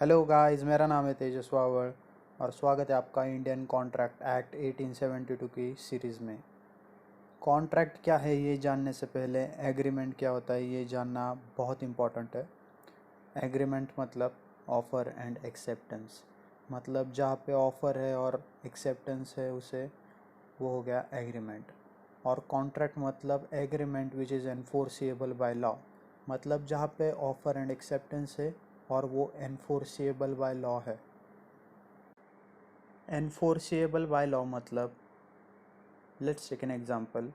Hello guys, मेरा नाम है तेजस वावड़ और स्वागत है आपका इंडियन कॉन्ट्रैक्ट एक्ट 1872 की सीरीज़ में। कॉन्ट्रैक्ट क्या है ये जानने से पहले एग्रीमेंट क्या होता है ये जानना बहुत इम्पॉर्टेंट है। एग्रीमेंट मतलब ऑफ़र एंड एक्सेप्टेंस, मतलब जहाँ पे ऑफ़र है और एक्सेप्टेंस है उसे वो हो गया एग्रीमेंट। और कॉन्ट्रैक्ट मतलब agreement which is enforceable by law, मतलब जहाँ पे ऑफ़र एंड एक्सेप्टेंस है और वो एनफोर्सिएबल बाय लॉ है। एनफोर्सिएबल बाय लॉ मतलब लेट्स टेक एन एग्जांपल।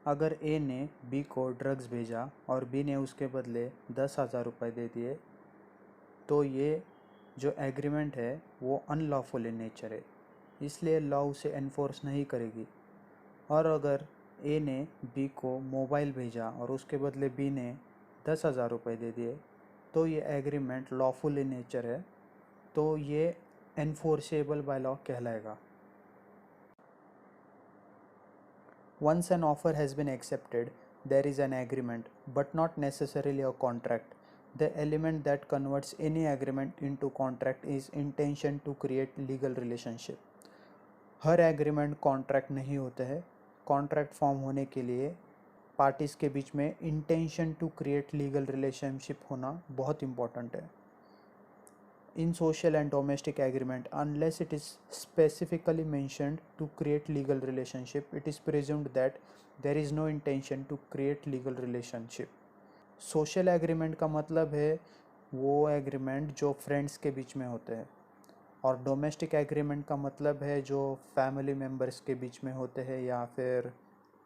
अगर ए ने बी को ड्रग्स भेजा और बी ने उसके बदले 10,000 रुपये दे दिए, तो ये जो एग्रीमेंट है वो अनलॉफुल इन नेचर है, इसलिए लॉ उसे एनफोर्स नहीं करेगी। और अगर ए ने बी को मोबाइल भेजा और उसके बदले बी ने 10,000 रुपये दे दिए, तो ये एग्रीमेंट लॉफुल इन नेचर है, तो ये एनफोर्सेबल बाय लॉ कहलाएगा। Once an offer has been accepted, there is an agreement, but not necessarily a contract. The element that converts any agreement into contract is intention to create legal relationship. Her agreement contract नहीं होते हैं। Contract form होने के लिए parties के बीच में intention to create legal relationship होना बहुत इम्पॉर्टेंट है। In social and domestic agreement, unless it is specifically mentioned to create legal relationship, it is presumed that there is no intention to create legal relationship. Social agreement का मतलब है वो agreement जो friends के बीच में होते हैं, और डोमेस्टिक एग्रीमेंट का मतलब है जो फैमिली मेम्बर्स के बीच में होते हैं या फिर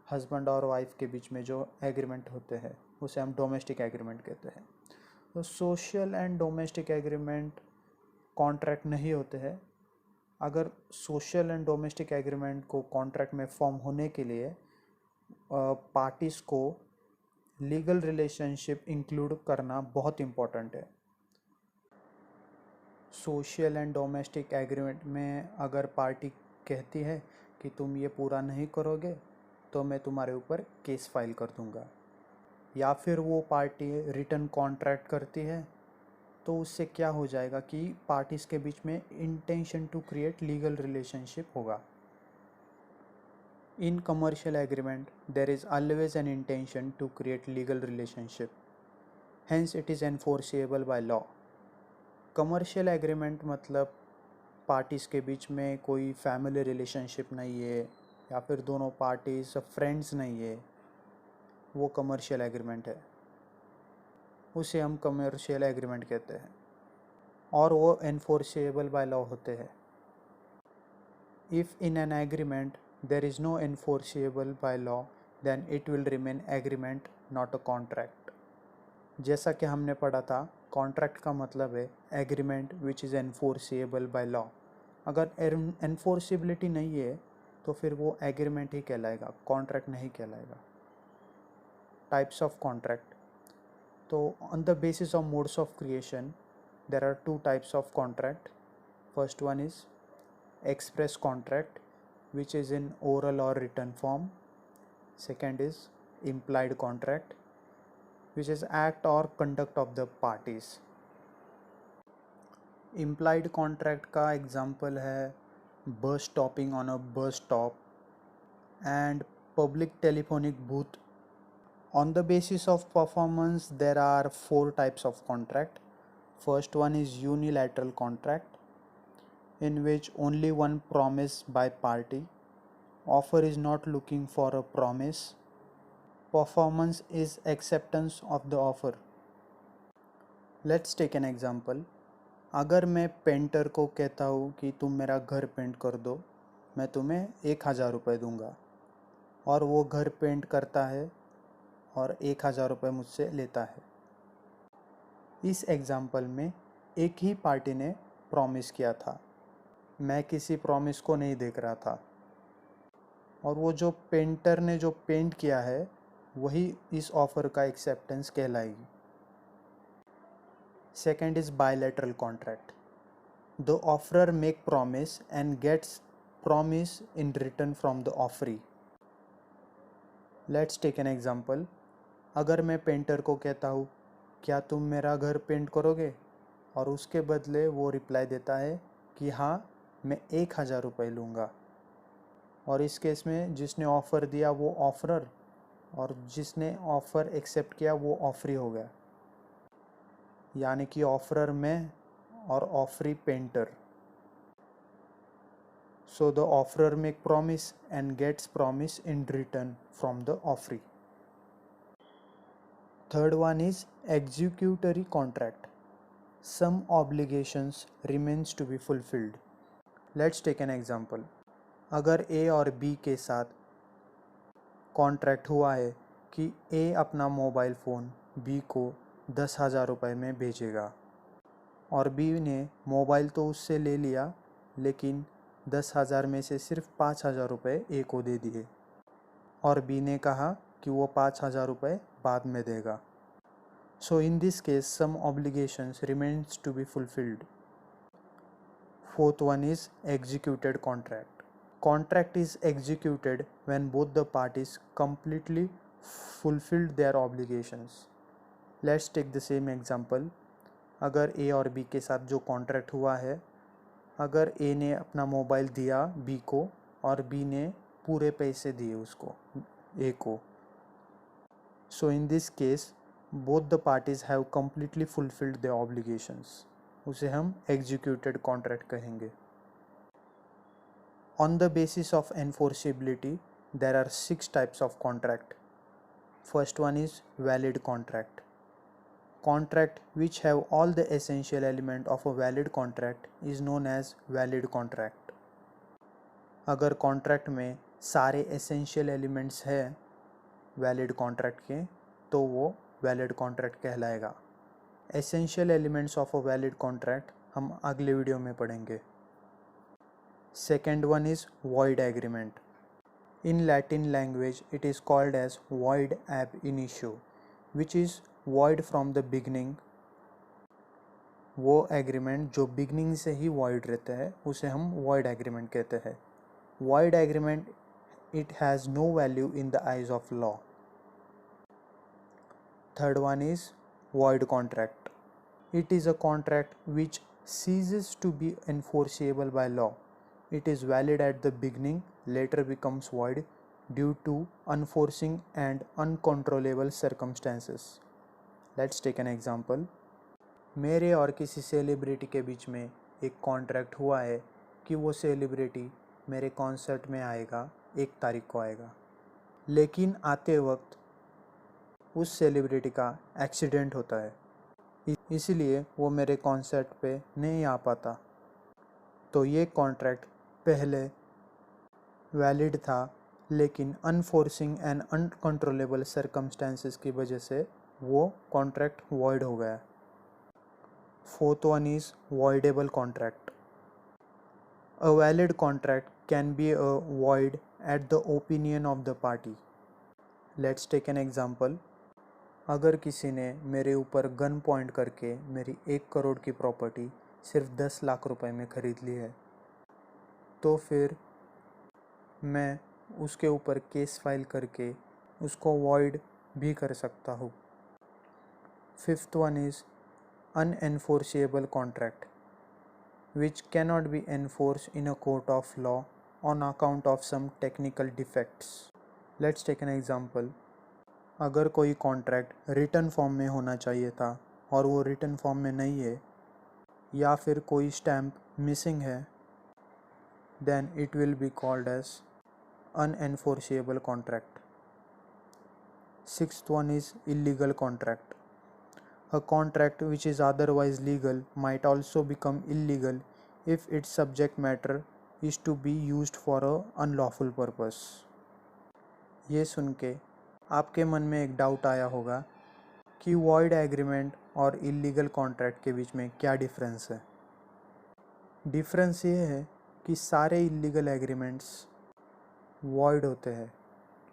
हस्बैंड और वाइफ के बीच में जो एग्रीमेंट होते हैं उसे हम डोमेस्टिक एग्रीमेंट कहते हैं। तो social and domestic agreement contract नहीं होते हैं। अगर सोशल एंड डोमेस्टिक एग्रीमेंट को कॉन्ट्रैक्ट में फॉर्म होने के लिए पार्टीज़ को लीगल रिलेशनशिप इंक्लूड करना बहुत इम्पोर्टेंट है। सोशल एंड डोमेस्टिक एग्रीमेंट में अगर पार्टी कहती है कि तुम ये पूरा नहीं करोगे तो मैं तुम्हारे ऊपर केस फाइल कर दूंगा, या फिर वो पार्टी रिटन कॉन्ट्रैक्ट करती है, तो उससे क्या हो जाएगा कि पार्टीज़ के बीच में intention to create legal relationship होगा। In commercial agreement there is always an intention to create legal relationship, hence it is enforceable by law. Commercial agreement मतलब पार्टीज़ के बीच में कोई फैमिली रिलेशनशिप नहीं है या फिर दोनों पार्टीज फ्रेंड्स नहीं है, वो कमर्शियल एग्रीमेंट है, उसे हम कमर्शियल एग्रीमेंट कहते हैं और वो एनफोर्सेबल बाय लॉ होते हैं। If in an agreement there is no enforceable by law then it will remain agreement not a contract. जैसा कि हमने पढ़ा था, कॉन्ट्रैक्ट का मतलब है agreement which is enforceable by law. अगर एनफोर्सिबिलिटी नहीं है तो फिर वो एग्रीमेंट ही कहलाएगा, कॉन्ट्रैक्ट नहीं कहलाएगा। टाइप्स ऑफ कॉन्ट्रैक्ट, तो on the basis of modes of creation there are two types of contract. First one is express contract, which is in oral or written form. Second is implied contract, which is act or conduct of the parties. Implied contract का example है bus stopping on a bus stop and public telephonic booth. On the basis of performance, there are four types of contract. First one is unilateral contract, in which only one promise by party. Offer is not looking for a promise. Performance is acceptance of the offer. Let's take an example. अगर मैं painter को कहता हूँ कि तुम मेरा घर paint कर दो, मैं तुम्हें 1,000 रुपये दूंगा, और वो घर पेंट करता है और 1,000 रुपये मुझसे लेता है। इस एग्जाम्पल में एक ही पार्टी ने प्रॉमिस किया था, मैं किसी प्रॉमिस को नहीं देख रहा था, और वो जो पेंटर ने जो पेंट किया है वही इस ऑफर का एक्सेप्टेंस कहलाएगी। Second is bilateral contract. The offeror make promise and gets promise in return from the offeree. Let's take an example. अगर मैं पेंटर को कहता हूँ क्या तुम मेरा घर पेंट करोगे, और उसके बदले वो रिप्लाई देता है कि हाँ मैं 1,000 रुपये लूँगा। और इस केस में जिसने ऑफ़र दिया वो ऑफरर और जिसने ऑफ़र एक्सेप्ट किया वो ऑफरी हो गया, यानी कि ऑफरर मैं और offeree painter. So the offerer make promise and gets promise in return from the offeree. Third one is executory contract. Some obligations remains to be fulfilled. Let's take an example. अगर A और B के साथ contract हुआ है कि A अपना mobile phone B को 10,000 रुपये में भेजेगा और B ने मोबाइल तो उससे ले लिया, लेकिन 10,000 में से सिर्फ 5,000 रुपये A को दे दिए और B ने कहा कि वो 5,000 रुपये बाद में देगा। So in this case some obligations remains to be fulfilled. Fourth one is executed contract. Contract is executed when both the parties completely fulfilled their obligations. Let's take the same example. अगर A और B के साथ जो contract हुआ है, अगर A ने अपना मोबाइल दिया B को और B ने पूरे पैसे दिए उसको A को, so in this case both the parties have completely fulfilled their obligations. उसे हम executed contract कहेंगे. On the basis of enforceability, there are 6 types of contract. First one is valid contract. Contract which have all the essential element of a valid contract is known as valid contract. अगर contract में सारे essential elements है valid contract के तो वो valid contract कहलाएगा। Essential elements of a valid contract हम अगले वीडियो में पढ़ेंगे। Second one is void agreement. In Latin language it is called as void ab initio, which is void from the beginning. वो agreement जो beginning से ही void रहता है उसे हम void agreement कहते हैं। Void agreement it has no value in the eyes of law. Third one is void contract. It is a contract which ceases to be enforceable by law. It is valid at the beginning, later becomes void due to unforeseen and uncontrollable circumstances. Let's take an example. मेरे और किसी celebrity के बीच में एक contract हुआ है कि वो सेलिब्रिटी मेरे कॉन्सर्ट में आएगा, 1 तारीख को आएगा, लेकिन आते वक्त उस सेलिब्रिटी का एक्सीडेंट होता है, इसलिए वो मेरे कॉन्सर्ट पे नहीं आ पाता। तो ये कॉन्ट्रैक्ट पहले वैलिड था, लेकिन अनफोर्सिंग एंड अनकंट्रोलेबल सर्कमस्टेंसेस की वजह से वो कॉन्ट्रैक्ट वॉइड हो गया। Fourth one is voidable contract. A valid contract can be a void at the opinion of the party. Let's take an example. अगर किसी ने मेरे ऊपर गन पॉइंट करके मेरी 1 करोड़ की प्रॉपर्टी सिर्फ 10 लाख रुपए में ख़रीद ली है, तो फिर मैं उसके ऊपर केस फाइल करके उसको वॉइड भी कर सकता हूँ. Fifth one is unenforceable contract which cannot be enforced in a court of law on account of some technical defects. Let's take an example. अगर कोई कॉन्ट्रैक्ट रिटन फॉर्म में होना चाहिए था और वो रिटन फॉर्म में नहीं है, या फिर कोई स्टैम्प मिसिंग है, then it will be called as unenforceable contract. Sixth one is illegal contract. A contract which is otherwise legal might also become illegal if its subject matter is to be used for a unlawful purpose. ये सुन के आपके मन में एक doubt आया होगा कि void agreement और इलीगल कॉन्ट्रैक्ट के बीच में क्या डिफरेंस है. डिफरेंस ये है कि सारे इलीगल एग्रीमेंट्स वॉइड होते हैं,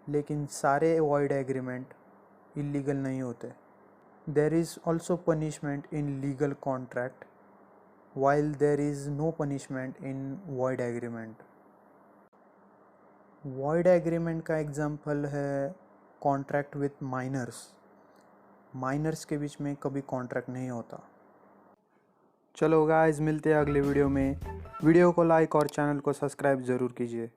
लेकिन सारे वॉइड एग्रीमेंट इलीगल नहीं होते. There is also punishment in legal contract, while there is no punishment in void agreement. Void agreement का एग्जाम्पल है कॉन्ट्रैक्ट विथ माइनर्स. माइनर्स के बीच में कभी कॉन्ट्रैक्ट नहीं होता. चलो गाइस, मिलते हैं अगले वीडियो में। वीडियो को लाइक और चैनल को सब्सक्राइब ज़रूर कीजिए।